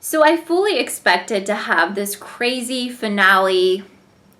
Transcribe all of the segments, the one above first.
So I fully expected to have this crazy finale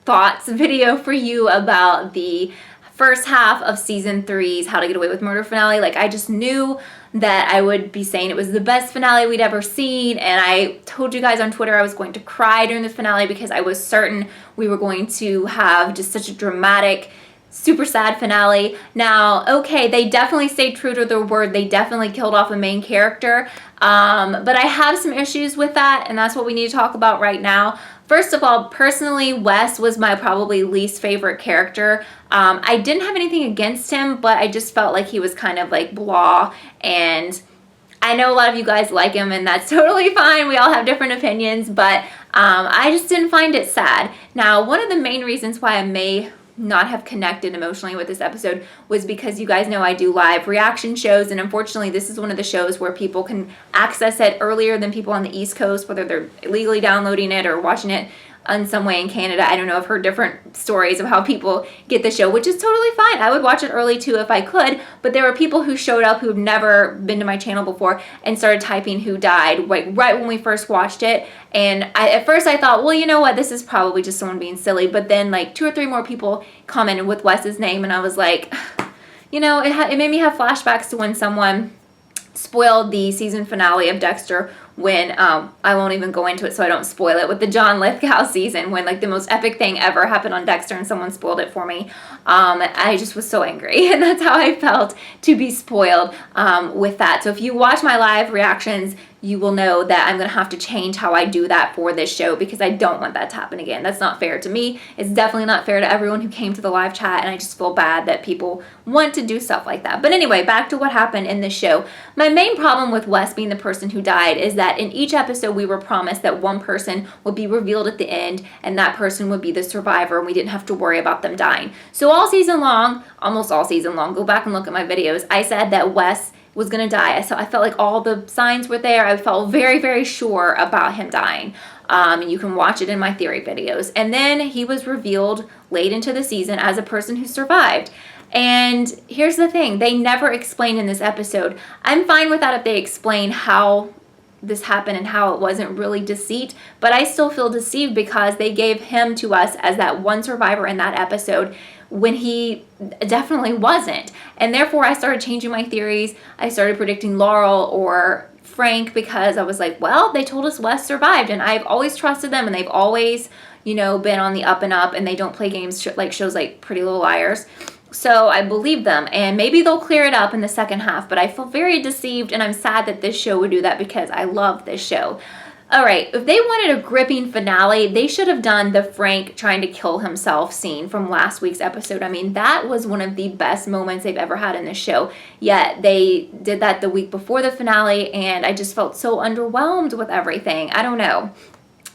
thoughts video for you about the first half of season 3's How to Get Away with Murder finale. Like, I just knew that I would be saying it was the best finale we'd ever seen, and I told you guys on Twitter I was going to cry during the finale because I was certain we were going to have just such a dramatic, super sad finale. Now, okay, they definitely stayed true to their word. They definitely killed off a main character, but I have some issues with that, and that's what we need to talk about right now. First of all, personally, Wes was my probably least favorite character. I didn't have anything against him, but I just felt like he was kind of like blah, and I know a lot of you guys like him, and that's totally fine. We all have different opinions, but I just didn't find it sad. Now, one of the main reasons why I may not have connected emotionally with this episode was because you guys know I do live reaction shows, and unfortunately this is one of the shows where people can access it earlier than people on the East Coast, whether they're illegally downloading it or watching it in some way in Canada. I don't know, I've heard different stories of how people get the show, which is totally fine. I would watch it early too if I could, but there were people who showed up who've never been to my channel before and started typing who died right when we first watched it. And at first I thought, well, you know what, this is probably just someone being silly, but then like 2 or 3 more people commented with Wes's name, and I was like, you know, it made me have flashbacks to when someone spoiled the season finale of Dexter when, I won't even go into it so I don't spoil it, with the John Lithgow season when like the most epic thing ever happened on Dexter and someone spoiled it for me. I just was so angry, and that's how I felt to be spoiled with that. So if you watch my live reactions, you will know that I'm going to have to change how I do that for this show because I don't want that to happen again. That's not fair to me. It's definitely not fair to everyone who came to the live chat, and I just feel bad that people want to do stuff like that. But anyway, back to what happened in this show. My main problem with Wes being the person who died is that in each episode we were promised that one person would be revealed at the end, and that person would be the survivor, and we didn't have to worry about them dying. So all season long, almost all season long, go back and look at my videos, I said that Wes was gonna die. I felt like all the signs were there. I felt very, very sure about him dying. You can watch it in my theory videos. And then he was revealed late into the season as a person who survived. And here's the thing, they never explain in this episode. I'm fine with that if they explain how this happened and how it wasn't really deceit, but I still feel deceived because they gave him to us as that one survivor in that episode when he definitely wasn't. And therefore I started changing my theories. I started predicting Laurel or Frank because I was like, well, they told us Wes survived, and I've always trusted them, and they've always, you know, been on the up and up, and they don't play games like shows like Pretty Little Liars. So I believe them, and maybe they'll clear it up in the second half, but I feel very deceived, and I'm sad that this show would do that because I love this show. All right, if they wanted a gripping finale, they should have done the Frank trying to kill himself scene from last week's episode. I mean, that was one of the best moments they've ever had in this show. Yet they did that the week before the finale, and I just felt so underwhelmed with everything. I don't know.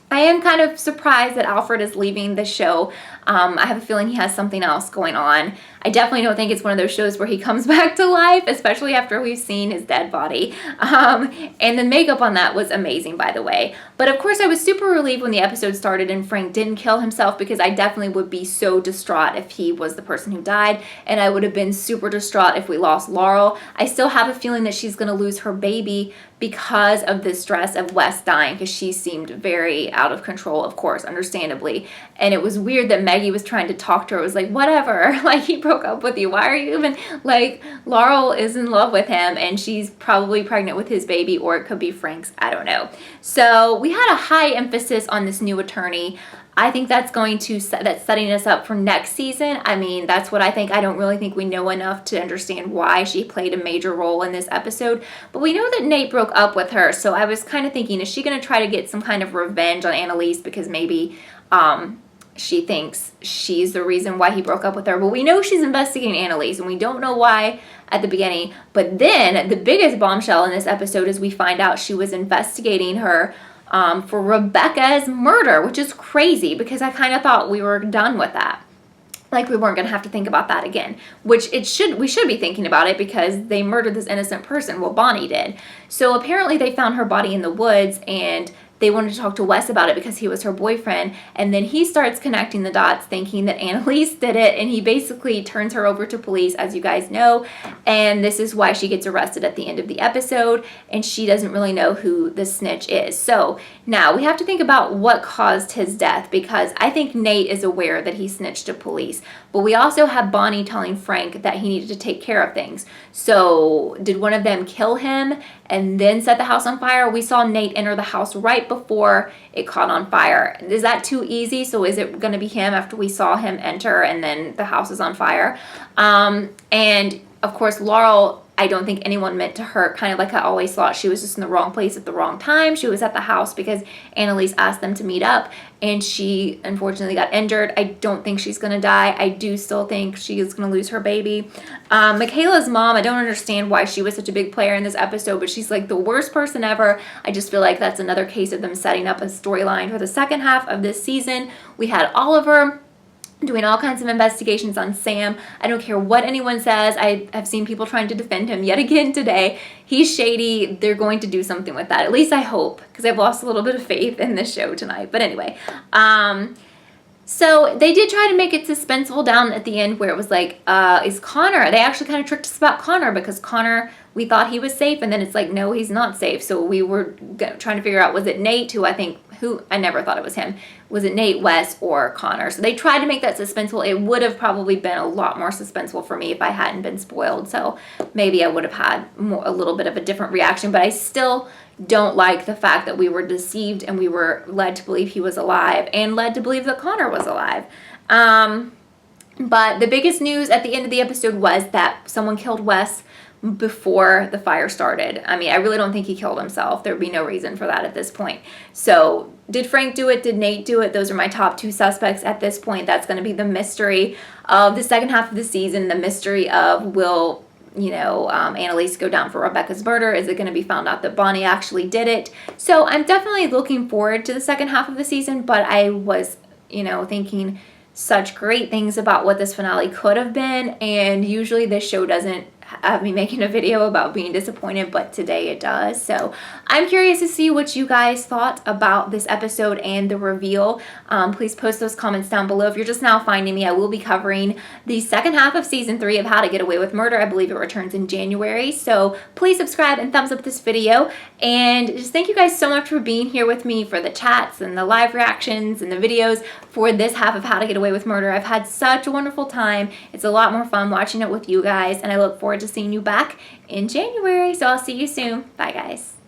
I am kind of surprised that Alfred is leaving the show. I have a feeling he has something else going on. I definitely don't think it's one of those shows where he comes back to life, especially after we've seen his dead body. And the makeup on that was amazing, by the way. But of course, I was super relieved when the episode started and Frank didn't kill himself, because I definitely would be so distraught if he was the person who died, and I would have been super distraught if we lost Laurel. I still have a feeling that she's going to lose her baby because of the stress of Wes dying, because she seemed very out of control, of course, understandably. And it was weird that Maggie was trying to talk to her. It was like, whatever, like, he broke up with you. Why are you even, like, Laurel is in love with him, and she's probably pregnant with his baby, or it could be Frank's. I don't know. So we had a high emphasis on this new attorney. I think that's going to that's setting us up for next season. I mean, that's what I think. I don't really think we know enough to understand why she played a major role in this episode. But we know that Nate broke up with her, so I was kind of thinking, is she going to try to get some kind of revenge on Annalise because maybe she thinks she's the reason why he broke up with her? But we know she's investigating Annalise, and we don't know why at the beginning. But then the biggest bombshell in this episode is we find out she was investigating her for Rebecca's murder, which is crazy because I kind of thought we were done with that. Like, we weren't going to have to think about that again, which we should be thinking about it because they murdered this innocent person. Well, Bonnie did. So apparently they found her body in the woods, and they wanted to talk to Wes about it because he was her boyfriend. And then he starts connecting the dots thinking that Annalise did it, and he basically turns her over to police, as you guys know. And this is why she gets arrested at the end of the episode, and she doesn't really know who the snitch is. So now we have to think about what caused his death, because I think Nate is aware that he snitched to police, but we also have Bonnie telling Frank that he needed to take care of things. So did one of them kill him and then set the house on fire? We saw Nate enter the house right before it caught on fire. Is that too easy? So is it going to be him after we saw him enter and then the house is on fire? And of course, Laurel, I don't think anyone meant to hurt. Kind of like I always thought, she was just in the wrong place at the wrong time. She was at the house because Annalise asked them to meet up, and she unfortunately got injured. I don't think she's going to die. I do still think she is going to lose her baby. Michaela's mom, I don't understand why she was such a big player in this episode, but she's like the worst person ever. I just feel like that's another case of them setting up a storyline for the second half of this season. We had Oliver doing all kinds of investigations on Sam. I don't care what anyone says. I have seen people trying to defend him yet again today. He's shady. They're going to do something with that. At least I hope, because I've lost a little bit of faith in this show tonight. But anyway, so they did try to make it suspenseful down at the end where it was like, is Connor? They actually kind of tricked us about Connor, because Connor, we thought he was safe, and then it's like, no, he's not safe. So we were trying to figure out, was it Nate, who I never thought it was him. Was it Nate, Wes, or Connor? So they tried to make that suspenseful. It would have probably been a lot more suspenseful for me if I hadn't been spoiled. So maybe I would have had a little bit of a different reaction, but I still don't like the fact that we were deceived and we were led to believe he was alive and led to believe that Connor was alive. But the biggest news at the end of the episode was that someone killed Wes before the fire started. I mean, I really don't think he killed himself. There would be no reason for that at this point. So did Frank do it? Did Nate do it? Those are my top two suspects at this point. That's going to be the mystery of the second half of the season. The mystery of, will Annalise go down for Rebecca's murder? Is it going to be found out that Bonnie actually did it? So I'm definitely looking forward to the second half of the season, but I was, thinking such great things about what this finale could have been, and usually this show doesn't have me making a video about being disappointed, but today it does. So I'm curious to see what you guys thought about this episode and the reveal. Please post those comments down below. If you're just now finding me, I will be covering the second half of season 3 of How to Get Away with Murder. I believe it returns in January. So please subscribe and thumbs up this video. And just thank you guys so much for being here with me for the chats and the live reactions and the videos for this half of How to Get Away with Murder. I've had such a wonderful time. It's a lot more fun watching it with you guys, and I look forward to seeing you back in January. So I'll see you soon. Bye, guys.